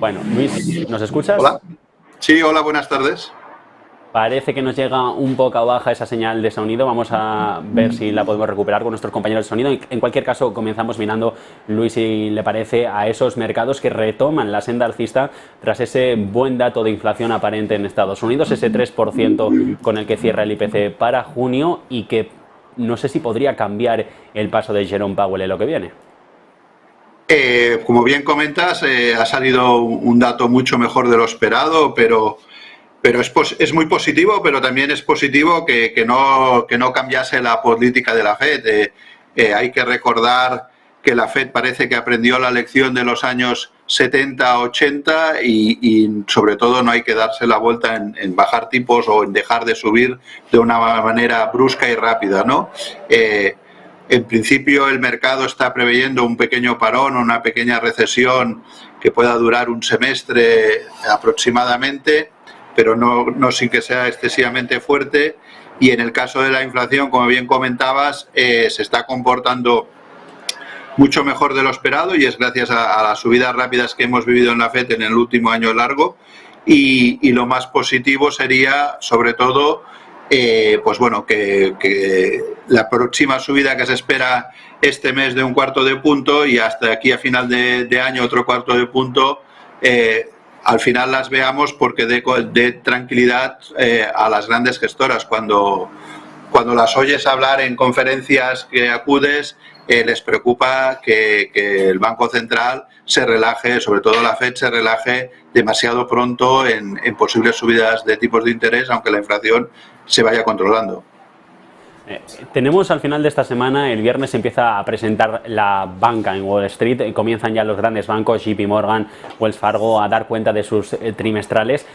Bueno, Luis, ¿nos escuchas? Hola. Sí, hola, buenas tardes. Parece que nos llega un poco baja esa señal de sonido. Vamos a ver si la podemos recuperar con nuestros compañeros de sonido. En cualquier caso, comenzamos mirando, Luis, si le parece, a esos mercados que retoman la senda alcista tras ese buen dato de inflación aparente en Estados Unidos, ese 3% con el que cierra el IPC para junio y que no sé si podría cambiar el paso de Jerome Powell en lo que viene. Como bien comentas, ha salido un dato mucho mejor de lo esperado, pero es muy positivo, pero también es positivo que no cambiase la política de la FED. Hay que recordar que la FED parece que aprendió la lección de los años 70-80 y sobre todo no hay que darse la vuelta en bajar tipos o en dejar de subir de una manera brusca y rápida, ¿no? En principio el mercado está preveyendo un pequeño parón, una pequeña recesión que pueda durar un semestre aproximadamente, pero no sin que sea excesivamente fuerte. Y en el caso de la inflación, como bien comentabas, se está comportando mucho mejor de lo esperado y es gracias a las subidas rápidas que hemos vivido en la FED en el último año largo. Y lo más positivo sería, sobre todo, pues bueno, que la próxima subida que se espera este mes de un cuarto de punto y hasta aquí a final de año otro cuarto de punto, al final las veamos porque dé tranquilidad a las grandes gestoras. Cuando las oyes hablar en conferencias que acudes, les preocupa que el Banco Central se relaje, sobre todo la FED se relaje demasiado pronto en posibles subidas de tipos de interés, aunque la inflación se vaya controlando. Tenemos al final de esta semana, el viernes se empieza a presentar la banca en Wall Street, comienzan ya los grandes bancos, JP Morgan, Wells Fargo, a dar cuenta de sus trimestrales.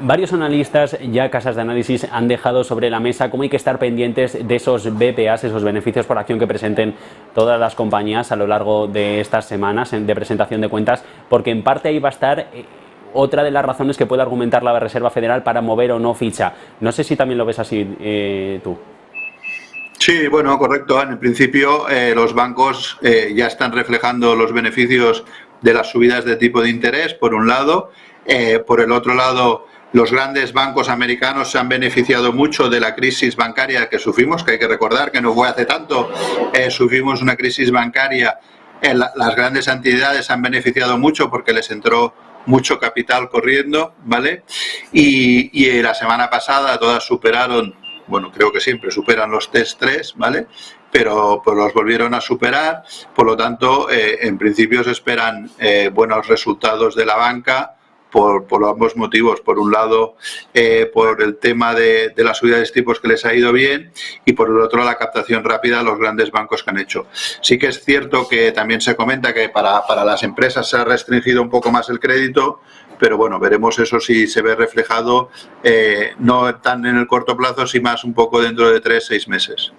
Varios analistas, ya casas de análisis, han dejado sobre la mesa cómo hay que estar pendientes de esos BPAs, esos beneficios por acción que presenten todas las compañías a lo largo de estas semanas de presentación de cuentas, porque en parte ahí va a estar otra de las razones que puede argumentar la Reserva Federal para mover o no ficha. No sé si también lo ves así tú. Sí, bueno, correcto. En principio, los bancos ya están reflejando los beneficios de las subidas de tipo de interés, por un lado. Por el otro lado, los grandes bancos americanos se han beneficiado mucho de la crisis bancaria que sufrimos, que hay que recordar que no fue hace tanto, sufrimos una crisis bancaria. Las grandes entidades han beneficiado mucho porque les entró mucho capital corriendo, ¿vale? Y la semana pasada todas superaron, bueno, creo que siempre superan los test 3, ¿vale? Pero pues los volvieron a superar, por lo tanto, en principio se esperan buenos resultados de la banca por ambos motivos. Por un lado, por el tema de la subida de tipos que les ha ido bien y por el otro, la captación rápida de los grandes bancos que han hecho. Sí que es cierto que también se comenta que para las empresas se ha restringido un poco más el crédito, pero bueno, veremos eso si se ve reflejado, no tan en el corto plazo, sino más un poco dentro de 3-6 meses.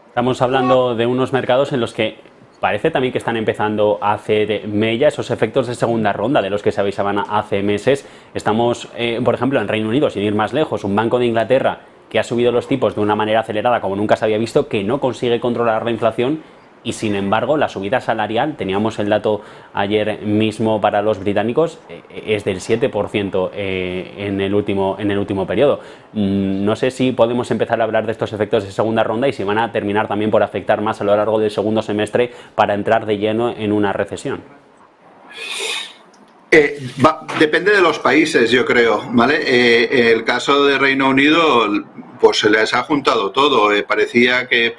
Estamos hablando de unos mercados en los que parece también que están empezando a hacer mella esos efectos de segunda ronda de los que se avisaban hace meses. Estamos, por ejemplo, en Reino Unido, sin ir más lejos, un Banco de Inglaterra que ha subido los tipos de una manera acelerada como nunca se había visto, que no consigue controlar la inflación y, sin embargo, la subida salarial, teníamos el dato ayer mismo para los británicos, es del 7% en el último periodo. No sé si podemos empezar a hablar de estos efectos de segunda ronda y si van a terminar también por afectar más a lo largo del segundo semestre para entrar de lleno en una recesión. Depende de los países, yo creo, ¿vale? El caso de Reino Unido, pues se les ha juntado todo. Parecía que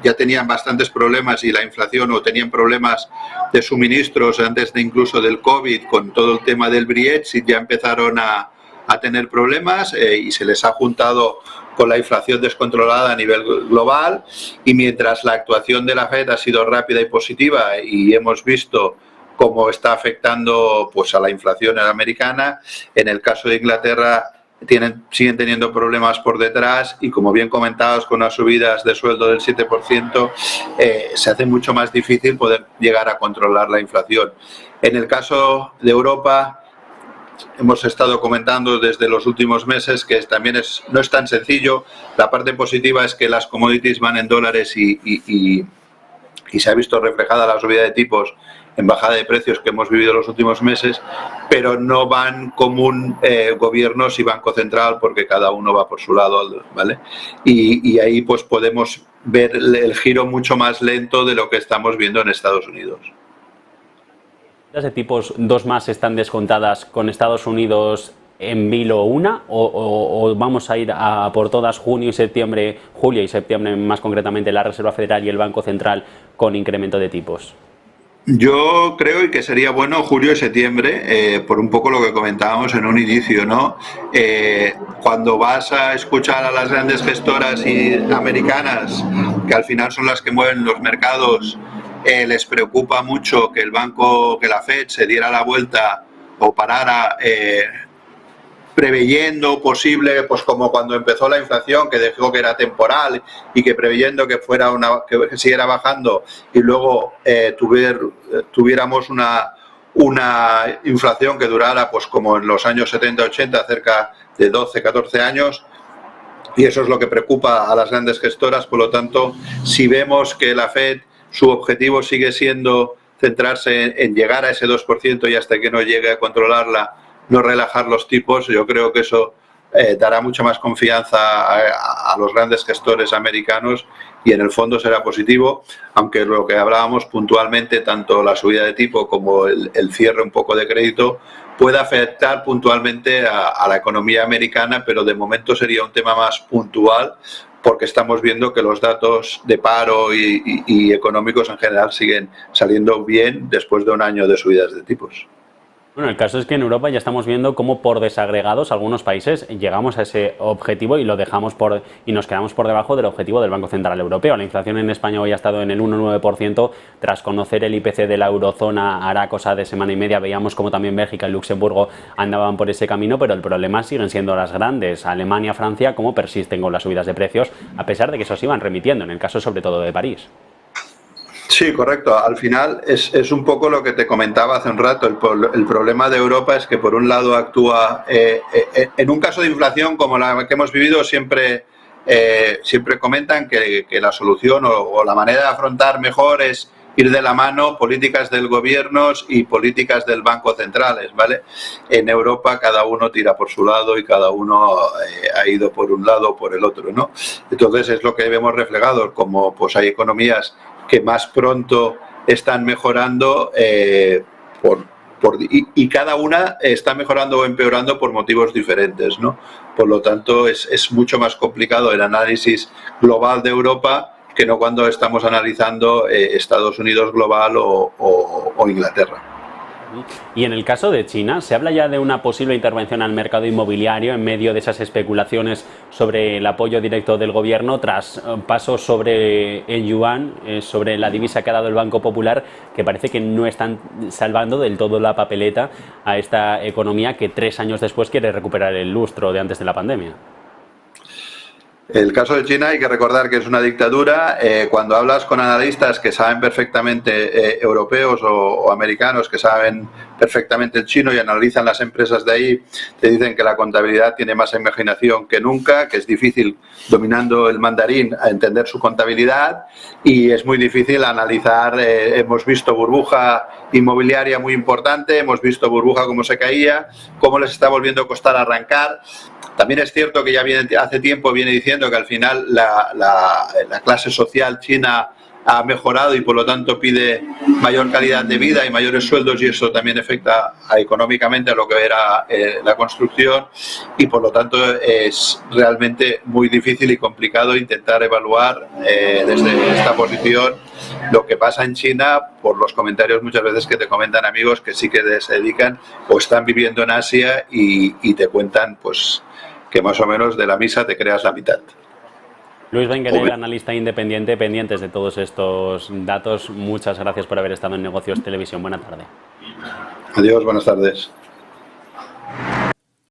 ya tenían bastantes problemas y la inflación, o tenían problemas de suministros antes de incluso del COVID, con todo el tema del Brexit, ya empezaron a tener problemas y se les ha juntado con la inflación descontrolada a nivel global. Y mientras la actuación de la FED ha sido rápida y positiva y hemos visto cómo está afectando pues a la inflación americana, en el caso de Inglaterra siguen teniendo problemas por detrás y, como bien comentabas, con las subidas de sueldo del 7%, se hace mucho más difícil poder llegar a controlar la inflación. En el caso de Europa, hemos estado comentando desde los últimos meses que también no es tan sencillo. La parte positiva es que las commodities van en dólares y y se ha visto reflejada la subida de tipos en bajada de precios que hemos vivido los últimos meses, pero no van común gobiernos y Banco Central, porque cada uno va por su lado, ¿vale? Y ahí pues podemos ver el giro mucho más lento de lo que estamos viendo en Estados Unidos. ¿Las de tipos 2 más están descontadas con Estados Unidos en vilo una o vamos a ir a por todas julio y septiembre más concretamente la Reserva Federal y el Banco Central con incremento de tipos? Yo creo que sería bueno julio y septiembre, por un poco lo que comentábamos en un inicio, ¿no? Cuando vas a escuchar a las grandes gestoras americanas, que al final son las que mueven los mercados, les preocupa mucho que que la Fed se diera la vuelta o parara, preveyendo posible, pues como cuando empezó la inflación, que dijo que era temporal y que preveyendo que fuera que siguiera bajando y luego tuviéramos una inflación que durara pues como en los años 70-80, cerca de 12, 14 años. Y eso es lo que preocupa a las grandes gestoras. Por lo tanto, si vemos que la Fed, su objetivo sigue siendo centrarse en llegar a ese 2% y hasta que no llegue a controlarla, no relajar los tipos, yo creo que eso dará mucha más confianza a los grandes gestores americanos y en el fondo será positivo, aunque lo que hablábamos puntualmente, tanto la subida de tipo como el cierre un poco de crédito, puede afectar puntualmente a la economía americana, pero de momento sería un tema más puntual porque estamos viendo que los datos de paro y económicos en general siguen saliendo bien después de un año de subidas de tipos. Bueno, el caso es que en Europa ya estamos viendo cómo por desagregados algunos países llegamos a ese objetivo y y nos quedamos por debajo del objetivo del Banco Central Europeo. La inflación en España hoy ha estado en el 1,9%. Tras conocer el IPC de la eurozona hará cosa de semana y media. Veíamos como también Bélgica y Luxemburgo andaban por ese camino, pero el problema siguen siendo las grandes. Alemania, Francia, cómo persisten con las subidas de precios, a pesar de que eso se iban remitiendo, en el caso sobre todo de París. Sí, correcto. Al final es un poco lo que te comentaba hace un rato. El problema de Europa es que por un lado actúa en un caso de inflación como la que hemos vivido siempre comentan que la solución o la manera de afrontar mejor es ir de la mano políticas del gobierno y políticas del Banco Central, ¿vale? En Europa cada uno tira por su lado y cada uno ha ido por un lado o por el otro, ¿no? Entonces es lo que vemos reflejado, como pues hay economías que más pronto están mejorando y cada una está mejorando o empeorando por motivos diferentes, ¿no? Por lo tanto, es mucho más complicado el análisis global de Europa que no cuando estamos analizando Estados Unidos global o Inglaterra. Y en el caso de China, ¿se habla ya de una posible intervención al mercado inmobiliario en medio de esas especulaciones sobre el apoyo directo del gobierno tras pasos sobre el yuan, sobre la divisa que ha dado el Banco Popular, que parece que no están salvando del todo la papeleta a esta economía que 3 años después quiere recuperar el lustro de antes de la pandemia? El caso de China hay que recordar que es una dictadura. Cuando hablas con analistas que saben perfectamente, europeos o americanos que saben perfectamente el chino y analizan las empresas de ahí, te dicen que la contabilidad tiene más imaginación que nunca, que es difícil, dominando el mandarín, a entender su contabilidad y es muy difícil analizar. Hemos visto burbuja inmobiliaria muy importante, hemos visto burbuja cómo se caía, cómo les está volviendo a costar arrancar. También es cierto que ya hace tiempo viene diciendo que al final la clase social china ha mejorado y por lo tanto pide mayor calidad de vida y mayores sueldos y eso también afecta económicamente a lo que era la construcción y por lo tanto es realmente muy difícil y complicado intentar evaluar desde esta posición lo que pasa en China por los comentarios muchas veces que te comentan amigos que sí que se dedican o están viviendo en Asia y te cuentan pues que más o menos de la misa te creas la mitad. Luis Benguerel, analista independiente, pendientes de todos estos datos. Muchas gracias por haber estado en Negocios Televisión. Buena tarde. Adiós, buenas tardes.